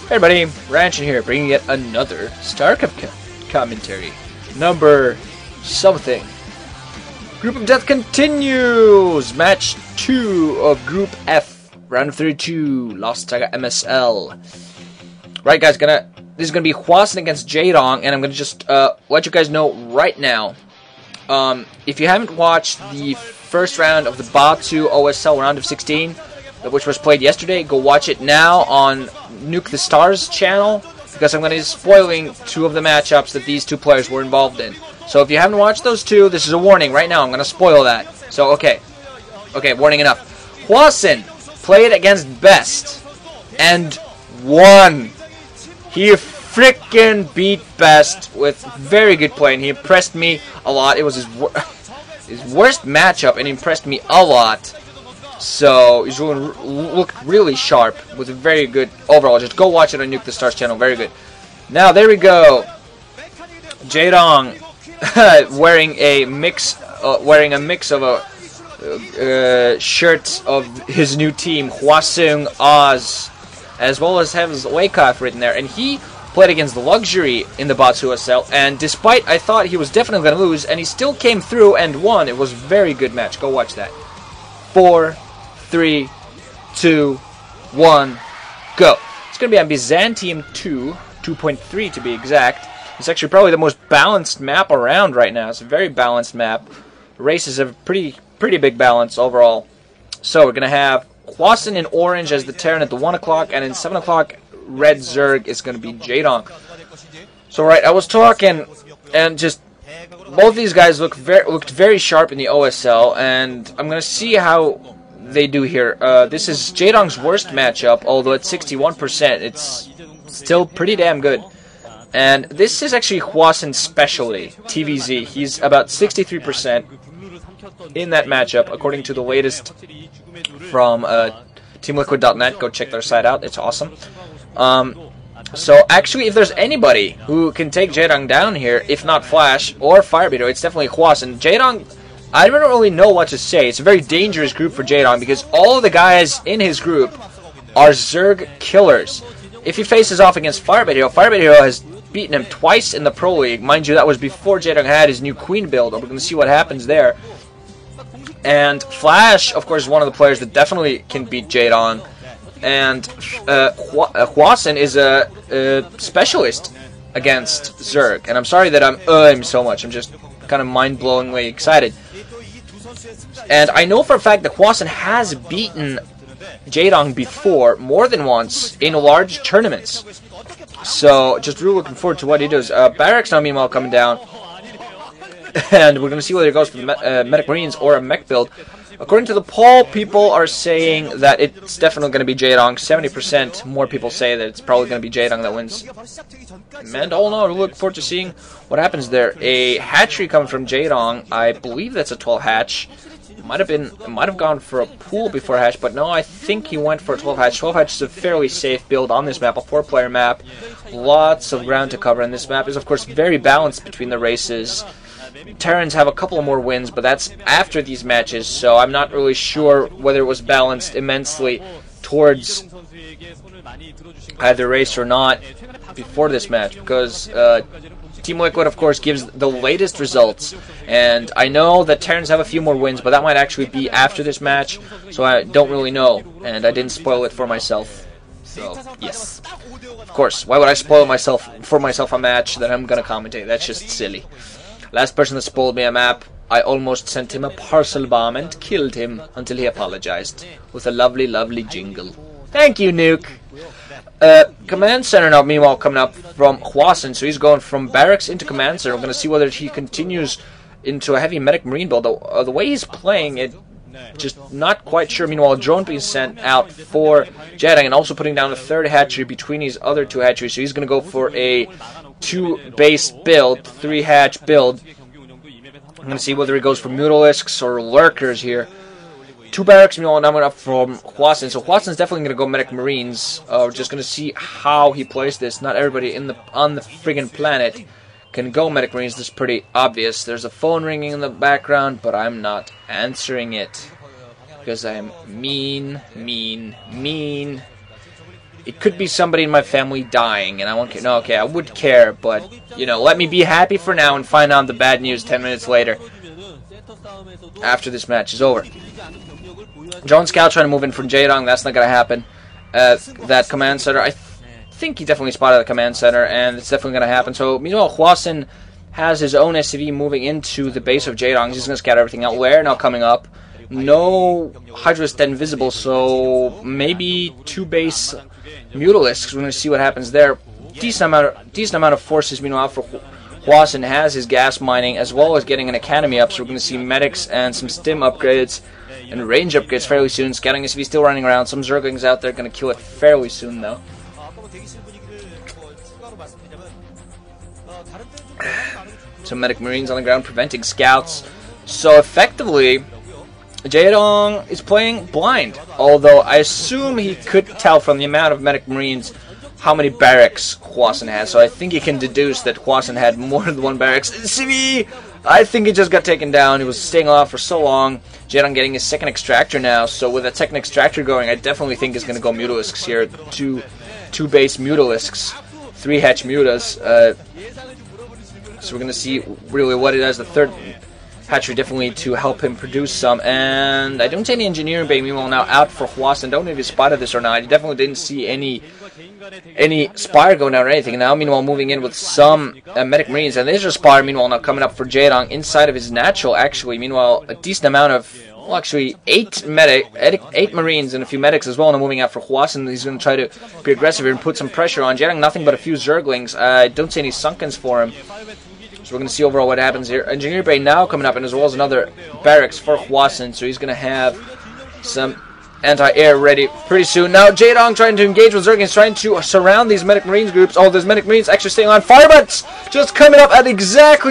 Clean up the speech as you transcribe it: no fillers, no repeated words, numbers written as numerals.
Hey everybody, Ranchin here, bringing yet another StarCraft commentary. Number something. Group of Death continues! Match 2 of Group F, round of 32, Lost Saga MSL. Right guys, this is gonna be Hwasin against Jaedong, and I'm gonna just let you guys know right now. If you haven't watched the first round of the Byzantium II OSL round of 16, which was played yesterday, go watch it now on Nuke the Stars channel, because I'm going to be spoiling two of the matchups that these two players were involved in. So if you haven't watched those two, this is a warning right now. I'm going to spoil that. So okay, warning enough. Hwasin played against Best and won. He freaking beat Best with very good play, and he impressed me a lot. It was his worst matchup, and he impressed me a lot. So he's looked really sharp with a very good overall. Just go watch it on Nuke the Stars channel. Very good. Now there we go. Jaedong wearing a mix of a shirt of his new team, Hwaseung Oz, as well as have his Waycraft written there. And he played against the Luxury in the Byzantium OSL, and despite I thought he was definitely going to lose, and he still came through and won. It was a very good match. Go watch that. 4, 3, 2, 1, go. It's going to be on Byzantium II, 2.3 to be exact. It's actually probably the most balanced map around right now. It's a very balanced map. The races have pretty big balance overall. So we're going to have Hwasin in orange as the Terran at the 1 o'clock, and in 7 o'clock, red Zerg is going to be Jaedong. So right, I was talking, and just both these guys looked very sharp in the OSL, and I'm going to see how they do here. This is Jaedong's worst matchup, although at 61%, it's still pretty damn good. And this is actually Hwasin's specialty, TVZ. He's about 63% in that matchup, according to the latest from TeamLiquid.net. Go check their site out, it's awesome. So actually, if there's anybody who can take Jaedong down here, if not Flash or Firebeater, it's definitely Hwasin. Jaedong, I don't really know what to say. It's a very dangerous group for Jaedong because all of the guys in his group are Zerg killers. If he faces off against Firebeater, Firebeater has beaten him twice in the Pro League. Mind you, that was before Jaedong had his new Queen build. We're going to see what happens there. And Flash, of course, is one of the players that definitely can beat Jaedong. And Hwasin is a specialist against Zerg. And I'm sorry that I'm so much. I'm just kind of mind-blowingly excited. And I know for a fact that Hwasin has beaten Jaedong before, more than once, in large tournaments. So, just really looking forward to what he does. Barracks now, meanwhile, coming down. And we're going to see whether it goes for the Medic Marines or a mech build. According to the poll, people are saying that it's definitely going to be Jaedong. 70% more people say that it's probably going to be Jaedong that wins. And all in all, we look forward to seeing what happens there. A hatchery coming from Jaedong. I believe that's a 12 hatch. Might have gone for a pool before hatch, but no, I think he went for a 12 hatch. 12 hatch is a fairly safe build on this map, a 4-player map. Lots of ground to cover, and this map is, of course, very balanced between the races. Terrans have a couple more wins, but that's after these matches, so I'm not really sure whether it was balanced immensely towards either race or not before this match, because Team Liquid, of course, gives the latest results, and I know that Terrans have a few more wins, but that might actually be after this match, so I don't really know, and I didn't spoil it for myself. So, yes. Of course, why would I spoil for myself a match that I'm going to commentate? That's just silly. Last person that spoiled me a map, I almost sent him a parcel bomb and killed him until he apologized with a lovely, lovely jingle. Thank you, Nuke. Command Center now, meanwhile, coming up from Hwasin, so he's going from Barracks into Command Center. We're going to see whether he continues into a heavy Medic Marine build. The way he's playing it, just not quite sure. Meanwhile, a drone being sent out for Jaedong and also putting down a 3rd hatchery between his other 2 hatcheries. So he's going to go for a 2-base build, 3-hatch build. I'm going to see whether he goes for Mutalisks or Lurkers here. 2 barracks, meanwhile, now up from Hwasin. So Hwasin's definitely going to go Medic Marines. We're just going to see how he plays this. Not everybody on the friggin' planet can go Medic Marines. This is pretty obvious. There's a phone ringing in the background, but I'm not answering it. Because I'm mean. it could be somebody in my family dying, and I won't care. No, okay, I would care, but, you know, let me be happy for now and find out the bad news 10 minutes later, after this match is over. Drone Scout trying to move in from Jaedong. That's not going to happen. That command center, I think he definitely spotted the command center, and it's definitely going to happen. So, meanwhile, Hwasin has his own SCV moving into the base of Jaedong. He's just going to scatter everything out. Where? Now coming up. No Hydras dead invisible, so maybe 2 base Mutalisks. We're going to see what happens there. Decent amount of forces, meanwhile, for Hwasin has his gas mining, as well as getting an academy up, so we're going to see medics and some stim upgrades and range upgrades fairly soon. Scouting SCV still running around. Some zerglings out there going to kill it fairly soon, though. Some medic marines on the ground preventing scouts. So effectively, Jaedong is playing blind, although I assume he could tell from the amount of medic marines how many barracks Hwasin has, so I think he can deduce that Hwasin had more than 1 barracks. CV, I think he just got taken down. He was staying off for so long. Jaedong getting his 2nd extractor now, so with that 2nd extractor going, I definitely think he's going to go Mutalisks here. Two base Mutalisks, 3 hatch Mutas. So we're going to see really what it is. The 3rd hatchery definitely to help him produce some, and I don't see any engineering bay meanwhile now out for Hwasin. Don't know if he spotted this or not. He definitely didn't see any spire going down or anything. Now meanwhile moving in with some medic marines, and there's a spire meanwhile now coming up for Jaedong inside of his natural. Actually, meanwhile a decent amount of, well, actually 8 marines and a few medics as well. Now moving out for Hwasin. He's going to try to be aggressive here and put some pressure on Jaedong. Nothing but a few zerglings. I don't see any sunkens for him. So we're going to see overall what happens here. Engineer Bay now coming up, and as well as another barracks for Hwasin. So he's going to have some anti-air ready pretty soon. Now Jaedong trying to engage with zerglings, trying to surround these medic marines groups. Oh, there's medic marines actually staying on. Firebutts just coming up at exactly